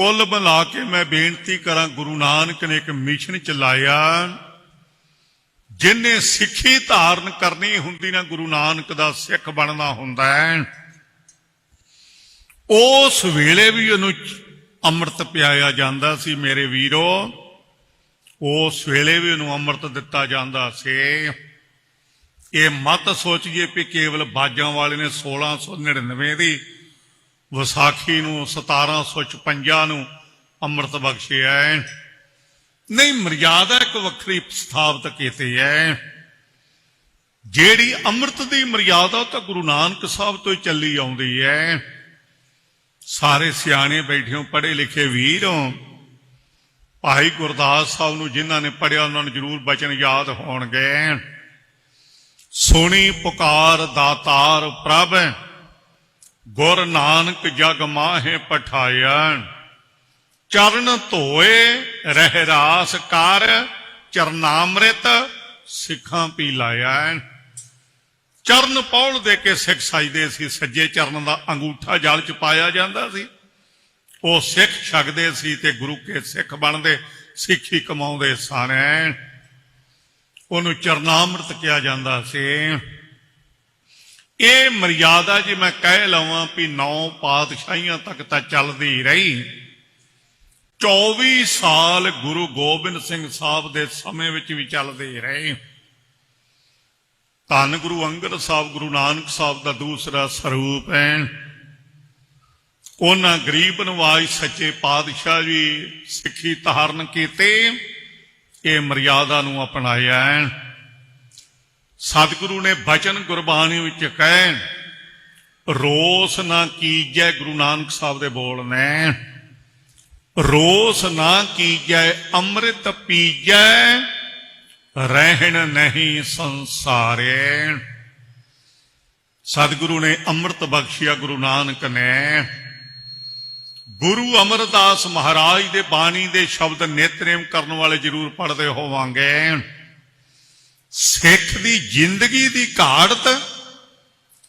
कुल मिला के मैं बेनती करा, गुरु नानक ने एक मिशन चलाया, जिन्हें सिक्खी धारण करनी हुंदी ना गुरु नानक दा सिख बनना हुंदा है, उस वेले भी उन्हें अमृत पियाया जाता सी। मेरे वीरो, उस वेले भी उन्हें अमृत दिता जाता से। ये मत सोचिए भी केवल बाजां वाले ने 1699 की विसाखी नूं 1756 नूं अमृत बख्शिया है। नहीं, मर्यादा एक वक्री स्थापित की है। जेड़ी अमृत की मर्यादा तो गुरु नानक साहब तो चली आउंदी है। सारे सियाणे बैठे हो, पढ़े लिखे वीर हो। भाई गुरदास साहब नूं जिन्हां ने पढ़िया उन्होंने जरूर बचन याद होणगे। सुनी पुकार दातार प्रभ, गुर नानक जग माहे पठाया। चरण धोए रहरास कार, चरनामृत सिखां पी लाया। चरण पौल दे के सिख सजदे सी। सज्जे चरण का अंगूठा जल च पाया जाता सी। वो सिख छकदे सी ते गुरु के सिख बनते, सिक्खी कमाउंदे सन। उन्होंने चरनामृत किया जाता से। ये मर्यादा जी मैं कह लवां भी 9 पातशाहियां तक तो चलती रही। 24 साल गुरु गोबिंद सिंह साहब के समय विच भी चलते रहे। धन गुरु अंगद साहब गुरु नानक साहब का दूसरा स्वरूप है। उन्हां गरीब नवाज सच्चे पातशाह जी सिक्खी धारण कीते, ये मर्यादा नूं अपनाया। सतगुरु ने बचन गुरबाणी विच कहे, रोस ना कीजै, गुरु नानक साहब दे बोल ने, रोस ना कीजै अमृत पीजै, रहन नहीं संसारे। सतगुरु ने अमृत बख्शिया गुरु नानक ने। गुरु अमरदास महाराज दे बाणी दे शब्द नेतनेम करने वाले जरूर पढ़ते होवांगे। सिख दी जिंदगी दी घाड़त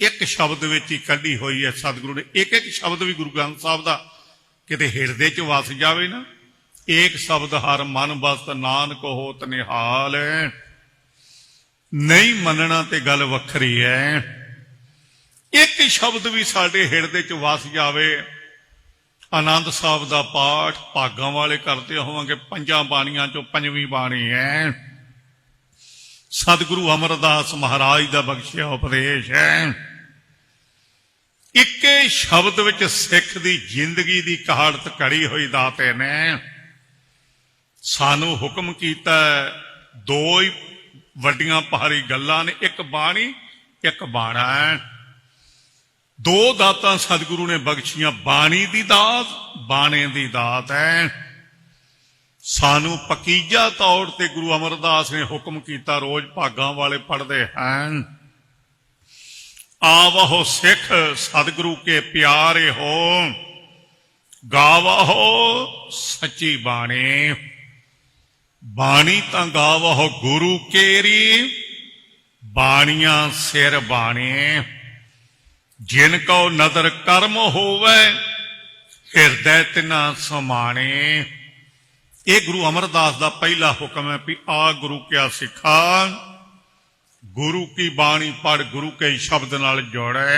एक शब्द विच ही कढ़ी हुई है। सतगुरु ने एक एक शब्द भी गुरु ग्रंथ साहब का किते हिरदे च वस जावे ना, एक शब्द हर मन बस नानक होत निहाल। नहीं मनना ते गल वखरी है। एक शब्द भी साडे हिरदे च वस जावे। आनंद साहब का पाठ भागां वाले करते होवांगे, 5 बाणियां चों 5वीं बाणी है। सतगुरु अमरदास महाराज का बख्शिया उपदेश है। इक्के शब्द विच सिख दी जिंदगी दी कहाड़त घड़ी हुई दाते ने सानू हुक्म कीता। 2 ही वड्डियां भारी गल्लां ने, एक बाणी एक बाणा है। 2 दातां सतगुरु ने बख्शियां, बाणी दी दात, बाणे दी दात है। सानू पकीजा तौर ते गुरु अमरदास ने हुक्म किया, रोज भागां वाले पढ़ते हैं, आवहो सिख सतगुरु के प्यारे हो, गावहो सच्ची बाणी। बाणी तां गावहो गुरु केरी, बाणियां सिर बाणी। जिनको नदर कर्म होवे, हिरदय तिना समाने। ये गुरु अमरदास का पहला हुक्म है भी आ गुरु क्या सिखा, गुरु की बाणी पढ़, गुरु के शब्द नाल जोड़े।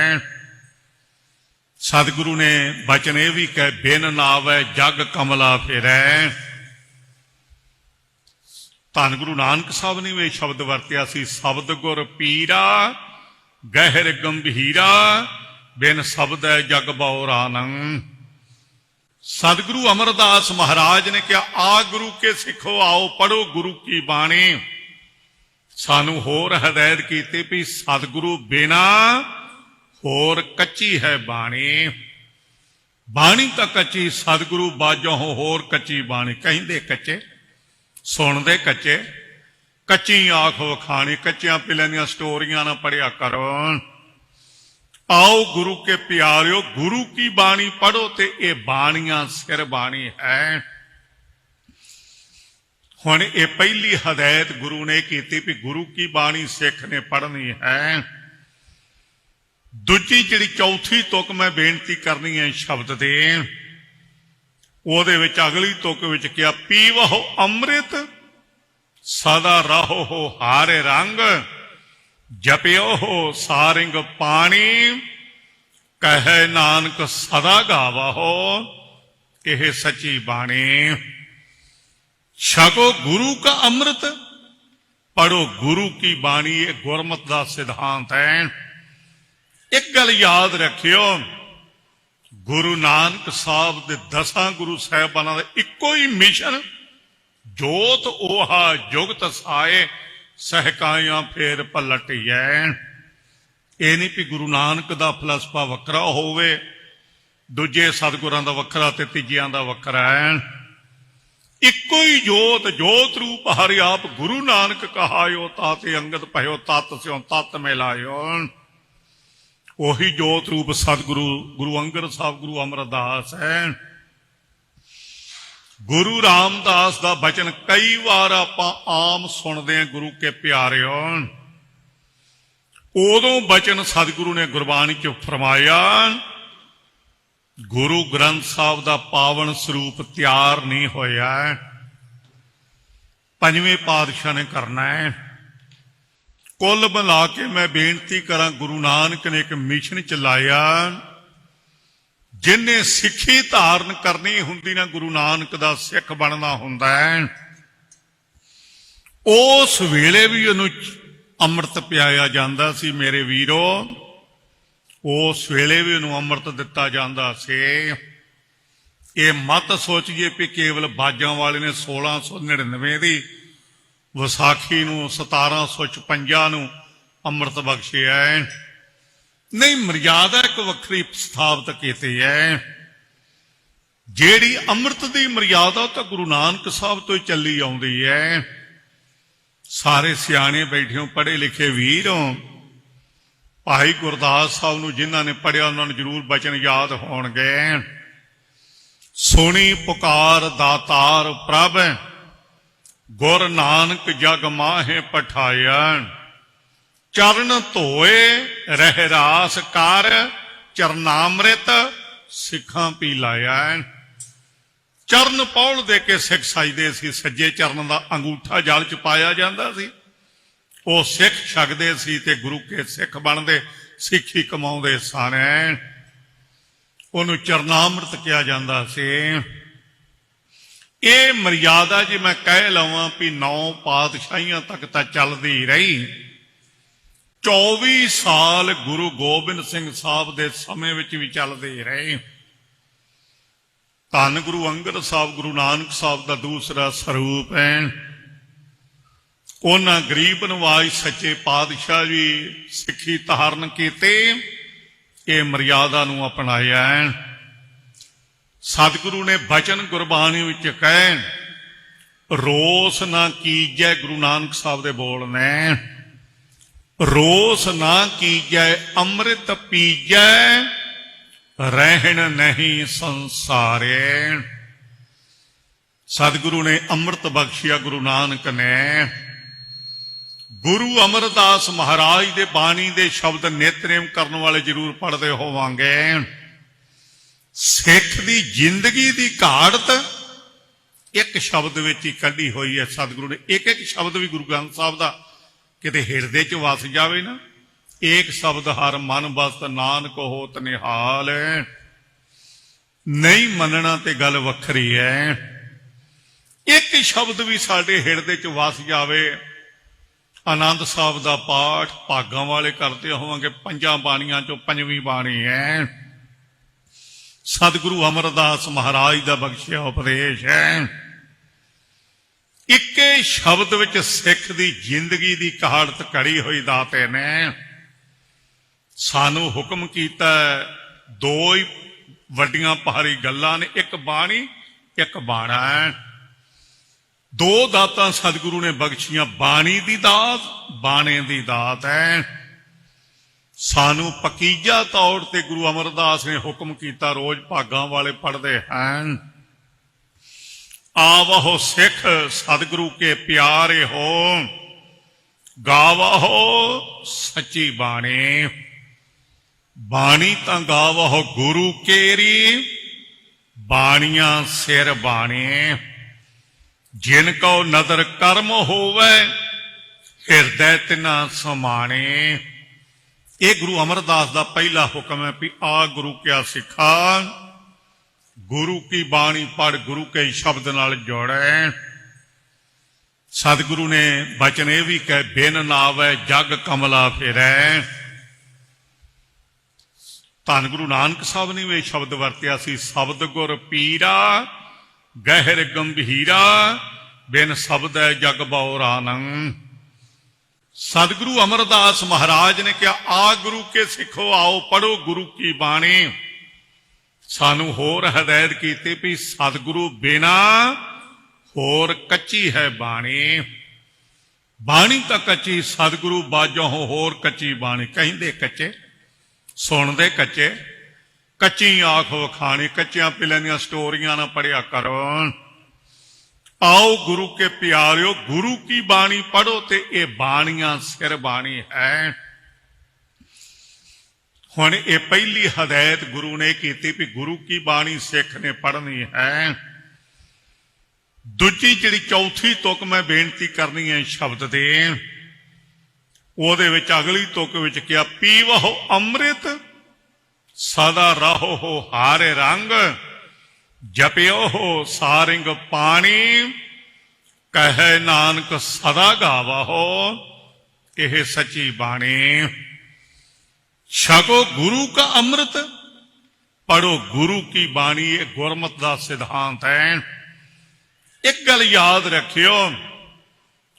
सतगुरु ने बचन ये भी कहे, बिन नावे जग कमला फिरै। धन गुरु नानक साहब ने भी शब्द वरतिया सी, शब्द गुर पीरा गहर गंभीरा, बिन शब्द है जग बौरानंद। सतगुरु अमरदास महाराज ने कहा, आ गुरु के सिखो, आओ पढ़ो गुरु की बाणी। सानू होर हदायत की भी सतगुरु बिना होर कच्ची है बाणी। बाणी तो कच्ची, सतगुरु बाजों होर कच्ची बाणी। कहिंदे कच्चे, सुनते कच्चे, कच्ची आख वखाणी, कच्चियां पिलां दियां स्टोरियां ना पढ़िया करो। आओ गुरु के प्यारियो, गुरु की बाणी पढ़ो ते ये बाणियां सिर बाणी है। हुण ये पहली हदायत गुरु ने की भी गुरु की बाणी सिख ने पढ़नी है। दूजी जिहड़ी चौथी तुक मैं बेनती करनी है शब्द दे, ਉਹਦੇ ਵਿੱਚ ਅਗਲੀ ਤੁਕ ਵਿੱਚ ਕਿਹਾ ਪੀਵਹੁ ਅੰਮ੍ਰਿਤ ਸਦਾ ਰਹੋ ਹਾਰੇ ਰੰਗ ਜਪਿਓ ਸਾਰਿੰਗ ਪਾਣੀ ਕਹੈ ਨਾਨਕ ਸਦਾ ਗਾਵਹੁ ਇਹ ਸੱਚੀ ਬਾਣੀ। ਛਕੋ ਗੁਰੂ का ਅੰਮ੍ਰਿਤ ਪੜੋ ਗੁਰੂ की ਬਾਣੀ। ਇਹ ਗੁਰਮਤਿ ਦਾ ਸਿਧਾਂਤ ਹੈ। ਇੱਕ ਗੱਲ ਯਾਦ ਰੱਖਿਓ, ਗੁਰੂ ਨਾਨਕ ਸਾਹਿਬ ਦੇ 10 ਗੁਰੂ ਸਾਹਿਬਾਨਾਂ ਦਾ ਇੱਕੋ ਹੀ ਮਿਸ਼ਨ, ਜੋਤ ਓਹਾ ਜੁਗਤ ਸਾਏ ਸਹਿਕਾਇਆਂ ਫੇਰ ਪਲਟੀਐ। ਇਹ ਨਹੀਂ ਵੀ ਗੁਰੂ ਨਾਨਕ ਦਾ ਫਲਸਫਾ ਵੱਖਰਾ ਹੋਵੇ, ਦੂਜੇ ਸਤਿਗੁਰਾਂ ਦਾ ਵੱਖਰਾ ਤੇ ਤੀਜਿਆਂ ਦਾ ਵੱਖਰਾ ਹੈ। ਇੱਕੋ ਹੀ ਜੋਤ, ਜੋਤ ਰੂਪ ਹਰਿ ਆਪ ਗੁਰੂ ਨਾਨਕ ਕਹਾਇਓ ਤਾਤੇ ਅੰਗਦ ਭਇਓ ਤਤ ਸਿਉ ਤਤ ਮਿਲਾਇਓ। ਉਹੀ ਜੋਤ ਰੂਪ ਸਤਿਗੁਰੂ ਗੁਰੂ ਅੰਗਦ ਸਾਹਿਬ ਗੁਰੂ ਅਮਰਦਾਸ ਹੈ। ਗੁਰੂ ਰਾਮਦਾਸ ਦਾ ਬਚਨ ਕਈ ਵਾਰ ਆਪਾਂ ਆਮ ਸੁਣਦੇ ਹਾਂ, ਗੁਰੂ ਕੇ ਪਿਆਰਿਓ। ਉਦੋਂ ਬਚਨ ਸਤਿਗੁਰੂ ਨੇ ਗੁਰਬਾਣੀ ਚ ਫਰਮਾਇਆ, ਗੁਰੂ ਗ੍ਰੰਥ ਸਾਹਿਬ ਦਾ ਪਾਵਨ ਸਰੂਪ ਤਿਆਰ ਨਹੀਂ ਹੋਇਆ, ਪੰਜਵੇਂ ਪਾਤਸ਼ਾਹ ਨੇ ਕਰਨਾ ਹੈ। ਕੁੱਲ ਮਿਲਾ ਕੇ ਮੈਂ ਬੇਨਤੀ ਕਰਾਂ, ਗੁਰੂ ਨਾਨਕ ਨੇ ਇੱਕ ਮਿਸ਼ਨ ਚਲਾਇਆ। ਜਿਹਨੇ ਸਿੱਖੀ ਧਾਰਨ ਕਰਨੀ ਹੁੰਦੀ ਨਾ, ਗੁਰੂ ਨਾਨਕ ਦਾ ਸਿੱਖ ਬਣਨਾ ਹੁੰਦਾ ਹੈ, ਉਸ ਵੇਲੇ ਵੀ ਉਹਨੂੰ ਅੰਮ੍ਰਿਤ ਪਿਆਇਆ ਜਾਂਦਾ ਸੀ ਮੇਰੇ ਵੀਰੋ। ਉਸ ਵੇਲੇ ਵੀ ਉਹਨੂੰ ਅੰਮ੍ਰਿਤ ਦਿੱਤਾ ਜਾਂਦਾ ਸੀ। ਇਹ ਮਤ ਸੋਚੀਏ ਵੀ ਕੇਵਲ ਬਾਜਾਂ ਵਾਲੇ ਨੇ 1699 ਦੀ ਵਿਸਾਖੀ ਨੂੰ 1756 ਨੂੰ ਅੰਮ੍ਰਿਤ ਬਖਸ਼ਿਆ ਹੈ। ਨਹੀਂ, ਮਰਿਆਦਾ ਇੱਕ ਵੱਖਰੀ ਸਥਾਪਿਤ ਕੀਤੀ ਹੈ। ਜਿਹੜੀ ਅੰਮ੍ਰਿਤ ਦੀ ਮਰਿਆਦਾ ਤਾਂ ਗੁਰੂ ਨਾਨਕ ਸਾਹਿਬ ਤੋਂ ਹੀ ਚੱਲੀ ਆਉਂਦੀ ਹੈ। ਸਾਰੇ ਸਿਆਣੇ ਬੈਠਿਓ, ਪੜ੍ਹੇ ਲਿਖੇ ਵੀਰੋ, ਭਾਈ ਗੁਰਦਾਸ ਸਾਹਿਬ ਨੂੰ ਜਿਨ੍ਹਾਂ ਨੇ ਪੜ੍ਹਿਆ ਉਹਨਾਂ ਨੂੰ ਜ਼ਰੂਰ ਬਚਨ ਯਾਦ ਹੋਣਗੇ। ਸੁਣੀ ਪੁਕਾਰ ਦਾਤਾਰ ਪ੍ਰਭ ਗੁਰ ਨਾਨਕ ਜਗ ਮਾਹੇ ਪਠਾਇਆ। ਚਰਨ ਧੋਏ ਰਹਿ ਰਾਸ ਕਰ ਚਰਨਾਮ੍ਰਿਤ ਸਿੱਖਾਂ ਪੀ ਲਾਇਆ। ਚਰਨ ਪੌਲ ਦੇ ਕੇ ਸਿੱਖ ਸਜਦੇ ਸੀ। ਸੱਜੇ ਚਰਨ ਦਾ ਅੰਗੂਠਾ ਜਲ ਚ ਪਾਇਆ ਜਾਂਦਾ ਸੀ, ਉਹ ਸਿੱਖ ਛਕਦੇ ਸੀ ਤੇ ਗੁਰੂ ਕੇ ਸਿੱਖ ਬਣਦੇ, ਸਿੱਖੀ ਕਮਾਉਂਦੇ ਸਨ। ਉਹਨੂੰ ਚਰਨਾਮ੍ਰਿਤ ਕਿਹਾ ਜਾਂਦਾ ਸੀ। ਇਹ ਮਰਿਆਦਾ ਜੇ ਮੈਂ ਕਹਿ ਲਵਾਂ ਵੀ 9 ਪਾਤਸ਼ਾਹੀਆਂ ਤੱਕ ਤਾਂ ਚੱਲਦੀ ਰਹੀ। 24 ਸਾਲ ਗੁਰੂ ਗੋਬਿੰਦ ਸਿੰਘ ਸਾਹਿਬ ਦੇ ਸਮੇਂ ਵਿੱਚ ਵੀ ਚੱਲਦੇ ਰਹੇ। ਧੰਨ ਗੁਰੂ ਅੰਗਦ ਸਾਹਿਬ ਗੁਰੂ ਨਾਨਕ ਸਾਹਿਬ ਦਾ ਦੂਸਰਾ ਸਰੂਪ ਹੈ। ਉਹਨਾਂ ਗਰੀਬ ਨਵਾਜ ਸੱਚੇ ਪਾਤਸ਼ਾਹ ਜੀ ਸਿੱਖੀ ਧਾਰਨ ਕੀਤੇ, ਇਹ ਮਰਿਆਦਾ ਨੂੰ ਅਪਣਾਇਆ। ਸਤਿਗੁਰੂ ਨੇ ਬਚਨ ਗੁਰਬਾਣੀ ਵਿੱਚ ਕਹੇ, ਰੋਸ ਨਾ ਕੀਜੈ, ਗੁਰੂ ਨਾਨਕ ਸਾਹਿਬ ਦੇ ਬੋਲ ਨੇ, ਰੋਸ ਨਾ ਕੀਜੈ ਅੰਮ੍ਰਿਤ ਪੀਜੈ ਰਹਿਣ ਨਹੀਂ ਸੰਸਾਰੇ। ਸਤਿਗੁਰੂ ਨੇ ਅੰਮ੍ਰਿਤ ਬਖਸ਼ਿਆ ਗੁਰੂ ਨਾਨਕ ਨੇ। ਗੁਰੂ ਅਮਰਦਾਸ ਮਹਾਰਾਜ ਦੇ ਬਾਣੀ ਦੇ ਸ਼ਬਦ ਨਿਤਨੇਮ ਕਰਨ ਵਾਲੇ ਜ਼ਰੂਰ ਪੜ੍ਹਦੇ ਹੋਵਾਂਗੇ। ਸਿੱਖ ਦੀ ਜ਼ਿੰਦਗੀ ਦੀ ਘਾੜਤ ਇੱਕ ਸ਼ਬਦ ਵਿੱਚ ਹੀ ਕੱਢੀ ਹੋਈ ਹੈ ਸਤਿਗੁਰੂ ਨੇ। ਇੱਕ ਇੱਕ ਸ਼ਬਦ ਵੀ ਗੁਰੂ ਗ੍ਰੰਥ ਸਾਹਿਬ ਦਾ ਕਿਤੇ ਹਿਰਦੇ 'ਚ ਵਸ ਜਾਵੇ ਨਾ, ਏਕ ਸ਼ਬਦ ਹਰ ਮਨ ਬਸਤ ਨਾਨਕ ਹੋਤ ਨਿਹਾਲ। ਨਹੀਂ ਮੰਨਣਾ ਤੇ ਗੱਲ ਵੱਖਰੀ ਹੈ। ਇੱਕ ਸ਼ਬਦ ਵੀ ਸਾਡੇ ਹਿਰਦੇ 'ਚ ਵਸ ਜਾਵੇ। ਆਨੰਦ ਸਾਹਿਬ ਦਾ ਪਾਠ ਭਾਗਾਂ ਵਾਲੇ ਕਰਦੇ ਹੋਵਾਂਗੇ, 5 ਬਾਣੀਆਂ 'ਚੋਂ 5ਵੀਂ ਬਾਣੀ ਹੈ। ਸਤਿਗੁਰੂ ਅਮਰਦਾਸ ਮਹਾਰਾਜ ਦਾ ਬਖਸ਼ਿਆ ਉਪਦੇਸ਼ ਹੈ। ਇੱਕੇ ਸ਼ਬਦ ਵਿੱਚ ਸਿੱਖ ਦੀ ਜ਼ਿੰਦਗੀ ਦੀ ਕਹਾੜਤ ਘੜੀ ਹੋਈ ਦਾਤੇ ਨੇ ਸਾਨੂੰ ਹੁਕਮ ਕੀਤਾ। 2 ਹੀ ਵੱਡੀਆਂ ਭਾਰੀ ਗੱਲਾਂ ਨੇ, ਇੱਕ ਬਾਣੀ ਇੱਕ ਬਾਣਾ ਹੈ। 2 ਦਾਤਾਂ ਸਤਿਗੁਰੂ ਨੇ ਬਖਸ਼ੀਆਂ, ਬਾਣੀ ਦੀ ਦਾਤ, ਬਾਣੇ ਦੀ ਦਾਤ ਹੈ। ਸਾਨੂੰ ਪਕੀਜਾ ਤੌਰ ਤੇ ਗੁਰੂ ਅਮਰਦਾਸ ਨੇ ਹੁਕਮ ਕੀਤਾ, ਰੋਜ਼ ਭਾਗਾਂ ਵਾਲੇ ਪੜ੍ਹਦੇ ਹਨ, ਆਵਹੁ ਸਿੱਖ ਸਤਿਗੁਰੂ ਕੇ ਪਿਆਰੇ ਹੋ, ਗਾਵਹੁ ਸੱਚੀ ਬਾਣੀ। ਬਾਣੀ ਤਾਂ ਗਾਵਹੁ ਗੁਰੂ ਕੇਰੀ, ਬਾਣੀਆਂ ਸਿਰ ਬਾਣੇ, ਜਿਨ ਕਉ ਨਦਰ ਕਰਮ ਹੋਵੇ, ਹਿਰਦੈ ਤਿਨਾ ਸਮਾਣੇ। ਇਹ ਗੁਰੂ ਅਮਰਦਾਸ ਦਾ ਪਹਿਲਾ ਹੁਕਮ ਹੈ ਵੀ ਆ ਗੁਰੂ ਕਿਆ ਸਿੱਖਾ, ਗੁਰੂ ਕੀ ਬਾਣੀ ਪੜ, ਗੁਰੂ ਕੇ ਸ਼ਬਦ ਨਾਲ ਜੋੜੈ। ਸਤਿਗੁਰੂ ਨੇ ਬਚਨ ਇਹ ਵੀ ਕਹੇ, ਬਿਨ ਨਾਵੈ ਜਗ ਕਮਲਾ ਫਿਰੈ। ਧੰਨ ਗੁਰੂ ਨਾਨਕ ਸਾਹਿਬ ਨੇ ਵੀ ਇਹ ਸ਼ਬਦ ਵਰਤਿਆ ਸੀ, ਸ਼ਬਦ ਗੁਰ ਪੀਰਾ ਗਹਿਰ ਗੰਭੀਰਾ, ਬਿਨ ਸ਼ਬਦੈ ਜਗ ਬਉਰਾਨੰ। ਸਤਿਗੁਰੂ ਅਮਰਦਾਸ ਮਹਾਰਾਜ ਨੇ ਕਿਹਾ, ਆ ਗੁਰੂ ਕੇ ਸਿੱਖੋ, ਆਓ ਪੜੋ ਗੁਰੂ ਕੀ ਬਾਣੀ। ਸਾਨੂੰ ਹੋਰ ਹਦਾਇਤ ਕੀਤੀ ਵੀ ਸਤਿਗੁਰੂ ਬਿਨਾ ਹੋਰ ਕੱਚੀ ਹੈ ਬਾਣੀ। ਬਾਣੀ ਤਾਂ ਕੱਚੀ, ਸਤਿਗੁਰੂ ਬਾਝੋਂ ਹੋਰ ਕੱਚੀ ਬਾਣੀ। ਕਹਿੰਦੇ ਕੱਚੇ, ਸੁਣਦੇ ਕੱਚੇ, ਕੱਚੀ ਆਖ ਵਖਾਣੀ, ਕੱਚਿਆਂ ਪਿੱਲਿਆਂ ਦੀਆਂ ਸਟੋਰੀਆਂ ਨਾ ਪੜਿਆ ਕਰੋ। ਆਓ ਗੁਰੂ ਕੇ ਪਿਆਰਿਓ, ਗੁਰੂ ਕੀ ਬਾਣੀ ਪੜੋ, ਤੇ ਇਹ ਬਾਣੀਆਂ ਸਿਰ ਬਾਣੀ ਹੈ। ਹੁਣ ਇਹ ਪਹਿਲੀ ਹਦਾਇਤ ਗੁਰੂ ਨੇ ਕੀਤੀ ਵੀ ਗੁਰੂ ਕੀ ਬਾਣੀ ਸਿੱਖ ਨੇ ਪੜ੍ਹਨੀ ਹੈ। ਦੂਜੀ ਜਿਹੜੀ ਚੌਥੀ ਤੁਕ ਮੈਂ ਬੇਨਤੀ ਕਰਨੀ ਹੈ ਸ਼ਬਦ ਦੇ, ਉਹਦੇ ਵਿੱਚ ਅਗਲੀ ਤੁਕ ਵਿੱਚ ਕਿਹਾ, ਪੀਵਹੁ ਅੰਮ੍ਰਿਤ ਸਦਾ ਰਹੋ ਹਾਰੇ ਰੰਗ, ਜਪਿਓ ਸਾਰਿੰਗ ਪਾਣੀ, ਕਹੈ ਨਾਨਕ ਸਦਾ ਗਾਵਹੁ, ਇਹ ਸੱਚੀ ਬਾਣੀ। ਛਕੋ ਗੁਰੂ का ਅੰਮ੍ਰਿਤ, ਪੜੋ ਗੁਰੂ ਕੀ ਬਾਣੀ। ਇਹ ਗੁਰਮਤਿ ਦਾ ਸਿਧਾਂਤ ਹੈ। ਇੱਕ ਗੱਲ ਯਾਦ ਰੱਖਿਓ,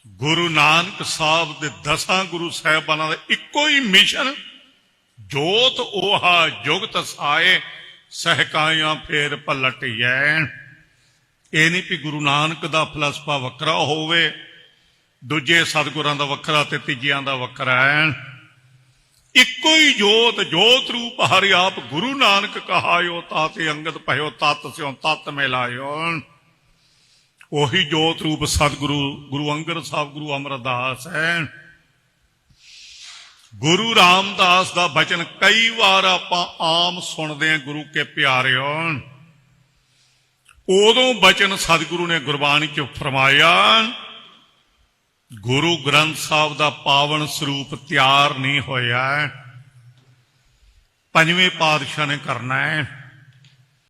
ਗੁਰੂ ਨਾਨਕ ਸਾਹਿਬ ਦੇ 10 ਗੁਰੂ ਸਾਹਿਬਾਨਾਂ ਦਾ ਇੱਕੋ ਹੀ ਮਿਸ਼ਨ, ਜੋਤ ਓਹਾ ਜੁਗਤ ਸਾਏ, ਸਹਿਕਾਇਆਂ ਫੇਰ ਪਲਟਿਐ। ਇਹ ਨਹੀਂ ਵੀ ਗੁਰੂ ਨਾਨਕ ਦਾ ਫਲਸਫਾ ਵੱਖਰਾ ਹੋਵੇ, ਦੂਜੇ ਸਤਿਗੁਰਾਂ ਦਾ ਵੱਖਰਾ ਤੇ ਤੀਜਿਆਂ ਦਾ ਵੱਖਰਾ ਹੈ। ਇੱਕੋ ਹੀ ਜੋਤ, ਜੋਤ ਰੂਪ ਹਰਿ ਆਪ ਗੁਰੂ ਨਾਨਕ ਕਹਾਇਓ, ਤਾਤੇ ਅੰਗਦ ਭਇਓ, ਤਤ ਸਿਉ ਤਤ ਮਿਲਾਇਓ। ਉਹੀ ਜੋਤ ਰੂਪ ਸਤਿਗੁਰੂ ਗੁਰੂ ਅੰਗਦ ਸਾਹਿਬ, ਗੁਰੂ ਅਮਰਦਾਸ ਹੈ। ਗੁਰੂ ਰਾਮਦਾਸ ਦਾ ਬਚਨ ਕਈ ਵਾਰ ਆਪਾਂ ਆਮ ਸੁਣਦੇ ਹਾਂ, ਗੁਰੂ ਕੇ ਪਿਆਰਿਓ। ਉਦੋਂ ਬਚਨ ਸਤਿਗੁਰੂ ਨੇ ਗੁਰਬਾਣੀ ਚ ਫਰਮਾਇਆ, ਗੁਰੂ ਗ੍ਰੰਥ ਸਾਹਿਬ ਦਾ ਪਾਵਨ ਸਰੂਪ ਤਿਆਰ ਨਹੀਂ ਹੋਇਆ, ਪੰਜਵੇਂ ਪਾਤਸ਼ਾਹ ਨੇ ਕਰਨਾ ਹੈ।